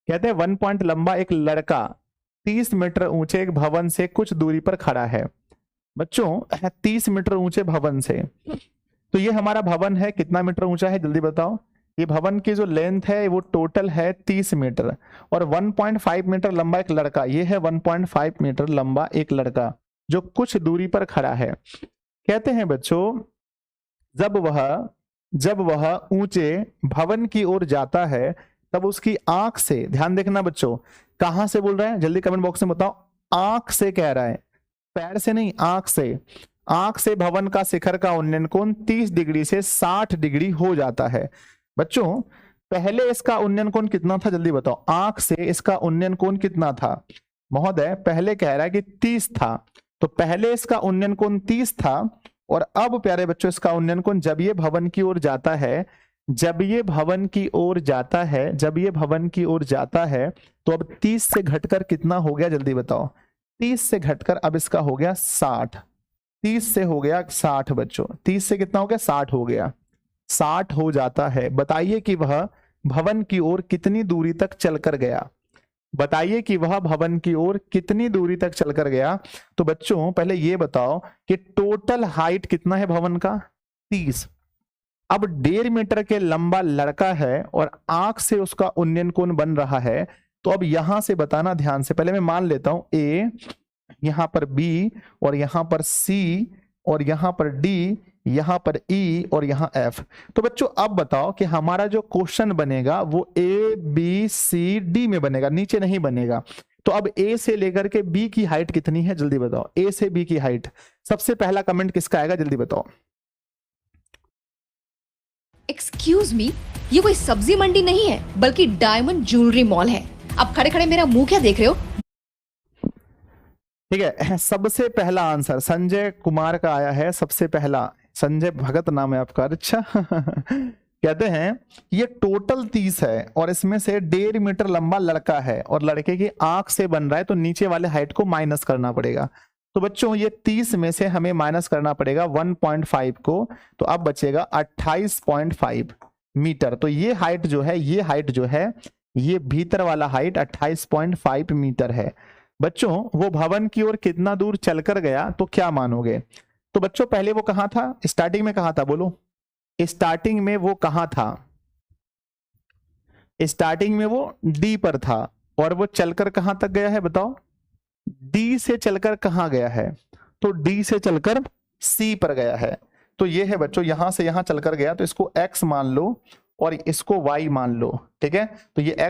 कहते हैं 1 पॉइंट लंबा एक लड़का 30 मीटर ऊंचे एक भवन से कुछ दूरी पर खड़ा है। बच्चों 30 मीटर ऊंचे भवन से, तो ये हमारा भवन है, कितना मीटर ऊंचा है जल्दी बताओ। ये भवन की जो लेंथ है वो टोटल है 30 मीटर, और 1.5 मीटर लंबा एक लड़का, ये है 1.5 मीटर लंबा एक लड़का जो कुछ दूरी पर खड़ा है। कहते हैं बच्चों जब वह ऊंचे भवन की ओर जाता है तब उसकी आंख से, ध्यान देखना बच्चों, कहां से बोल रहा है जल्दी कमेंट बॉक्स में बताओ। आंख से कह रहा है, पैर से नहीं, आंख से। आंख से भवन का शिखर का उन्नयन कोण 30 डिग्री से 60 डिग्री हो जाता है। बच्चों पहले इसका उन्नयन कोण कितना था जल्दी बताओ। आंख से इसका उन्नयन कोण कितना था महोदय? पहले कह रहा है कि 30 था, तो पहले इसका उन्नयन कोण 30 था, और अब प्यारे बच्चों इसका उन्नयन कोण जब ये भवन की ओर जाता है, जब ये भवन की ओर जाता है, जब ये भवन की ओर जाता है, तो अब 30 से घटकर कितना हो गया जल्दी बताओ। 30 से घटकर अब इसका हो गया 60। 30 से हो गया 60 बच्चों, 30 से कितना हो गया 60 हो गया, 60 हो जाता है। बताइए कि वह भवन की ओर कितनी दूरी तक चलकर गया। बताइए कि वह भवन की ओर कितनी दूरी तक चलकर गया। तो बच्चों पहले ये बताओ कि टोटल हाइट कितना है भवन का, 30। अब 1.5 मीटर के लंबा लड़का है और आंख से उसका उन्नयन कोण बन रहा है, तो अब यहां से बताना ध्यान से। पहले मैं मान लेता हूं ए, यहां पर बी, और यहां पर सी, और यहां पर डी, यहां पर ई, और यहां एफ। तो बच्चों अब बताओ कि हमारा जो क्वेश्चन बनेगा वो ए बी सी डी में बनेगा, नीचे नहीं बनेगा। तो अब ए से लेकर के बी की हाइट कितनी है जल्दी बताओ। ए से बी की हाइट, सबसे पहला कमेंट किसका आएगा जल्दी बताओ। एक्सक्यूज मी, ये कोई सब्जी मंडी नहीं है बल्कि डायमंड ज्वेलरी मॉल है। आप खड़े खड़े मेरा मुंह क्या देख रहे हो? ठीक है, सबसे पहला आंसर संजय कुमार का आया है, सबसे पहला। संजय भगत नाम है आपका, अच्छा। कहते हैं ये टोटल 30 है और इसमें से 1.5 मीटर लंबा लड़का है और लड़के की आंख से बन रहा है, तो नीचे वाले हाइट को माइनस करना पड़ेगा। तो बच्चों ये 30 में से हमें माइनस करना पड़ेगा 1.5 को, तो अब बचेगा 28.5 मीटर। तो ये हाइट जो है, ये हाइट जो है, ये भीतर वाला हाइट 28.5 मीटर है। बच्चों वो भवन की ओर कितना दूर चलकर गया तो क्या मानोगे? तो बच्चों पहले वो कहां था, स्टार्टिंग में कहां था बोलो। स्टार्टिंग में वो कहां था? स्टार्टिंग में वो डी पर था, और वो चलकर कहां तक गया है बताओ। डी से चलकर कहां गया है? तो डी से चलकर सी पर गया है। तो ये है बच्चों, यहां से यहां चलकर गया, तो इसको x मान लो और इसको y मान लो, ठीक है। तो ये x